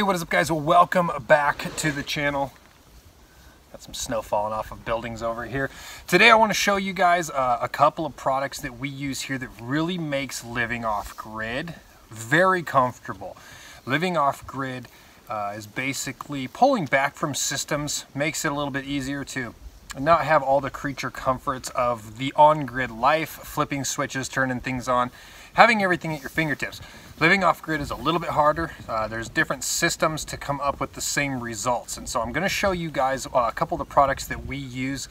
Hey, what is up guys? Well, welcome back to the channel. Got some snow falling off of buildings over here. Today I want to show you guys a couple of products that we use here that really makes living off grid very comfortable. Living off grid is basically pulling back from systems, makes it a little bit easier to not have all the creature comforts of the on-grid life, flipping switches, turning things on, having everything at your fingertips. Living off grid is a little bit harder. There's different systems to come up with the same results. And so I'm going to show you guys a couple of the products that we use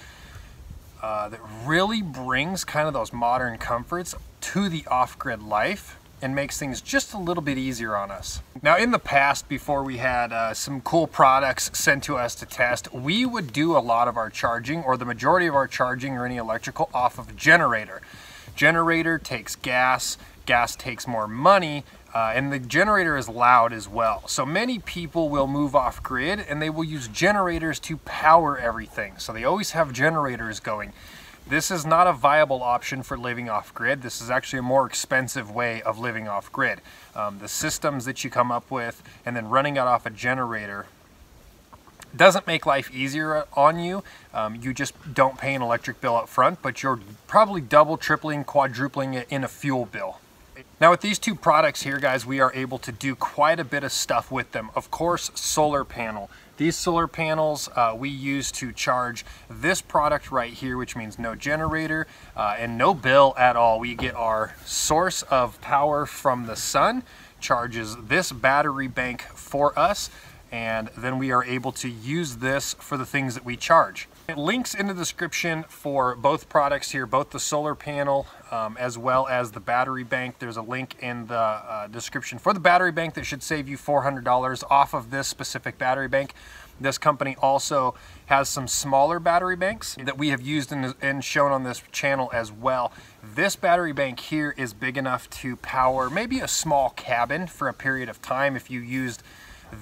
that really brings kind of those modern comforts to the off-grid life and makes things just a little bit easier on us. Now in the past, before we had some cool products sent to us to test, we would do a lot of our charging, or the majority of our charging or any electrical, off of a generator. Generator takes gas, gas takes more money, and the generator is loud as well. So many people will move off grid and they will use generators to power everything. So they always have generators going. This is not a viable option for living off grid. This is actually a more expensive way of living off grid. The systems that you come up with and then running it off a generator doesn't make life easier on you. You just don't pay an electric bill up front, but you're probably double, tripling, quadrupling it in a fuel bill. Now with these two products here, guys, we are able to do quite a bit of stuff with them. Of course, solar panel. These solar panels we use to charge this product right here, which means no generator and no bill at all. We get our source of power from the sun, charges this battery bank for us, and then we are able to use this for the things that we charge. It links in the description for both products here, both the solar panel as well as the battery bank. There's a link in the description for the battery bank that should save you $400 off of this specific battery bank. This company also has some smaller battery banks that we have used and shown on this channel as well. This battery bank here is big enough to power maybe a small cabin for a period of time if you used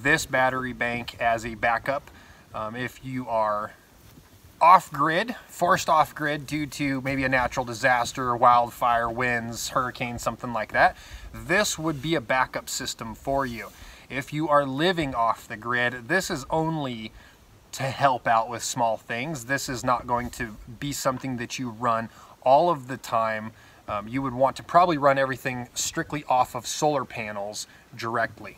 this battery bank as a backup. If you are off-grid, forced off-grid due to maybe a natural disaster, wildfire, winds, hurricanes, something like that, this would be a backup system for you. If you are living off the grid, this is only to help out with small things. This is not going to be something that you run all of the time. You would want to probably run everything strictly off of solar panels directly.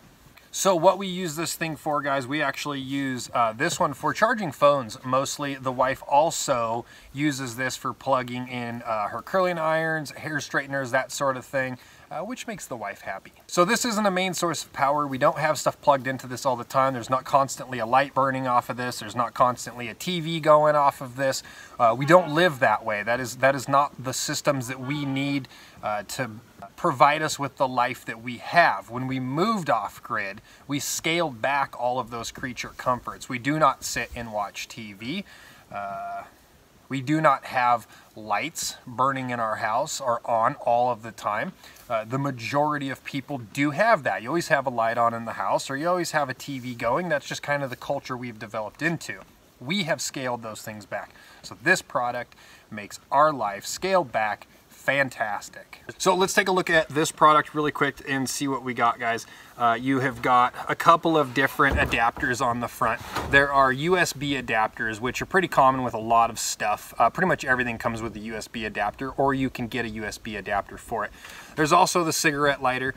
So what we use this thing for, guys, we actually use this one for charging phones mostly. The wife also uses this for plugging in her curling irons, hair straighteners, that sort of thing, which makes the wife happy. So this isn't a main source of power. We don't have stuff plugged into this all the time. There's not constantly a light burning off of this. There's not constantly a TV going off of this. We don't live that way. That is not the systems that we need to provide us with the life that we have. When we moved off grid, we scaled back all of those creature comforts. We do not sit and watch TV. We do not have lights burning in our house or on all of the time. The majority of people do have that. You always have a light on in the house, or you always have a TV going. That's just kind of the culture we've developed into. We have scaled those things back. So this product makes our life scaled back fantastic. So let's take a look at this product really quick and see what we got, guys. You have got a couple of different adapters on the front. There are USB adapters, which are pretty common with a lot of stuff. Pretty much everything comes with a USB adapter, or you can get a USB adapter for it. There's also the cigarette lighter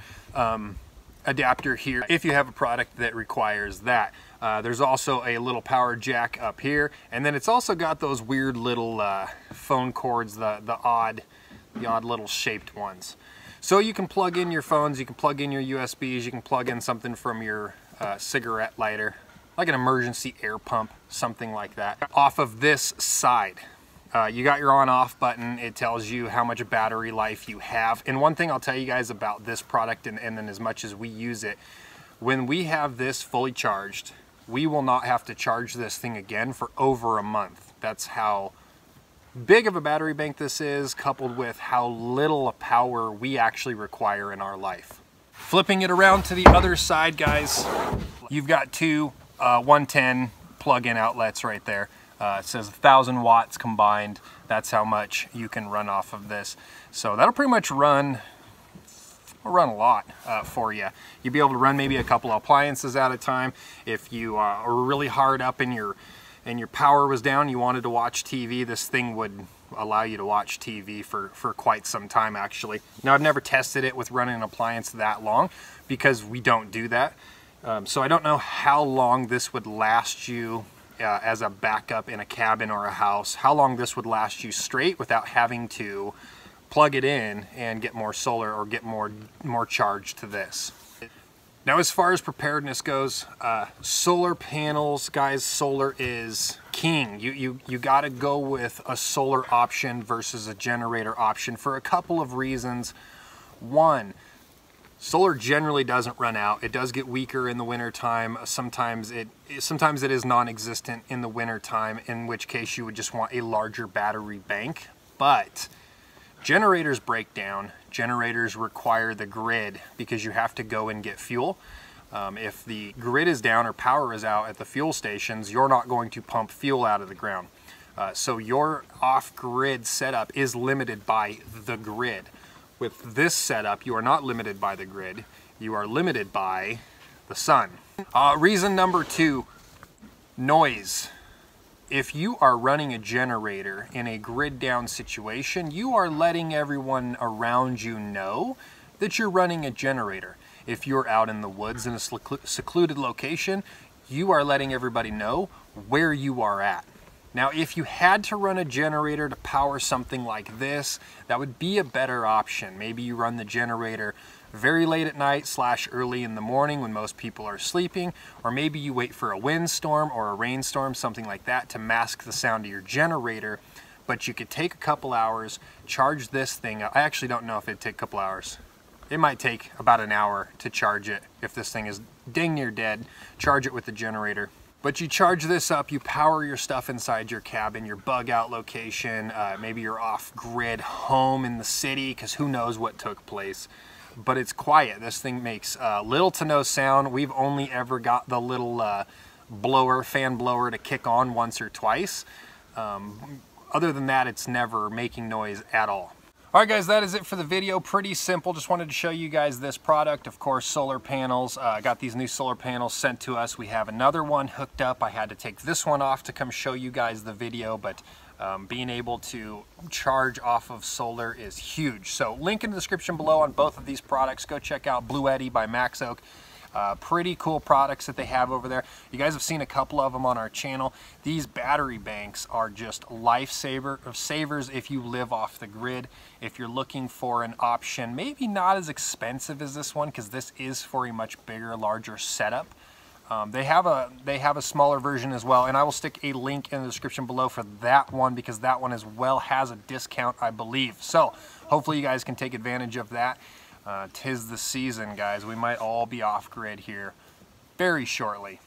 adapter here if you have a product that requires that. There's also a little power jack up here, and then it's also got those weird little phone cords, the odd little shaped ones. So you can plug in your phones, you can plug in your USBs, you can plug in something from your cigarette lighter, like an emergency air pump, something like that. Off of this side, you got your on-off button. It tells you how much battery life you have. And one thing I'll tell you guys about this product, and then as much as we use it, when we have this fully charged, we will not have to charge this thing again for over a month. That's how big of a battery bank this is, coupled with how little power we actually require in our life. Flipping it around to the other side, guys, you've got two 110 plug-in outlets right there. It says 1,000 watts combined. That's how much you can run off of this. So that'll pretty much run will run a lot for you. You'll be able to run maybe a couple appliances at a time. If you are really hard up and your power was down, you wanted to watch TV, this thing would allow you to watch TV for quite some time actually. Now I've never tested it with running an appliance that long because we don't do that. So I don't know how long this would last you as a backup in a cabin or a house, how long this would last you straight without having to plug it in and get more solar or get more charge to this. Now as far as preparedness goes, solar panels, guys, solar is king. You gotta go with a solar option versus a generator option for a couple of reasons. One, solar generally doesn't run out. It does get weaker in the winter time. Sometimes it is non-existent in the winter time, in which case you would just want a larger battery bank. But generators break down. Generators require the grid because you have to go and get fuel. If the grid is down or power is out at the fuel stations, you're not going to pump fuel out of the ground. So your off-grid setup is limited by the grid. With this setup, you are not limited by the grid. You are limited by the sun. Reason number 2, noise. If you are running a generator in a grid down situation, you are letting everyone around you know that you're running a generator. If you're out in the woods in a secluded location, you are letting everybody know where you are at. Now, if you had to run a generator to power something like this, that would be a better option. Maybe you run the generator very late at night / early in the morning when most people are sleeping, or maybe you wait for a windstorm or a rainstorm, something like that, to mask the sound of your generator. But you could take a couple hours, charge this thing up. I actually don't know if it'd take a couple hours. It might take about an hour to charge it if this thing is dang near dead. Charge it with the generator. But you charge this up, you power your stuff inside your cabin, your bug out location, maybe your off-grid home in the city, because who knows what took place. But it's quiet. This thing makes little to no sound. We've only ever got the little fan blower to kick on once or twice. Other than that, it's never making noise at all. All right, guys, that is it for the video. Pretty simple. Just wanted to show you guys this product. Of course, solar panels. I got these new solar panels sent to us. We have another one hooked up. I had to take this one off to come show you guys the video, but being able to charge off of solar is huge. So link in the description below on both of these products. Go check out Bluetti by Max Oak. Pretty cool products that they have over there. You guys have seen a couple of them on our channel. These battery banks are just savers if you live off the grid. If you're looking for an option, maybe not as expensive as this one, because this is for a much bigger, larger setup. They have a smaller version as well, and I will stick a link in the description below for that one, because that one as well has a discount, I believe. So hopefully you guys can take advantage of that. 'Tis the season, guys. We might all be off grid here very shortly.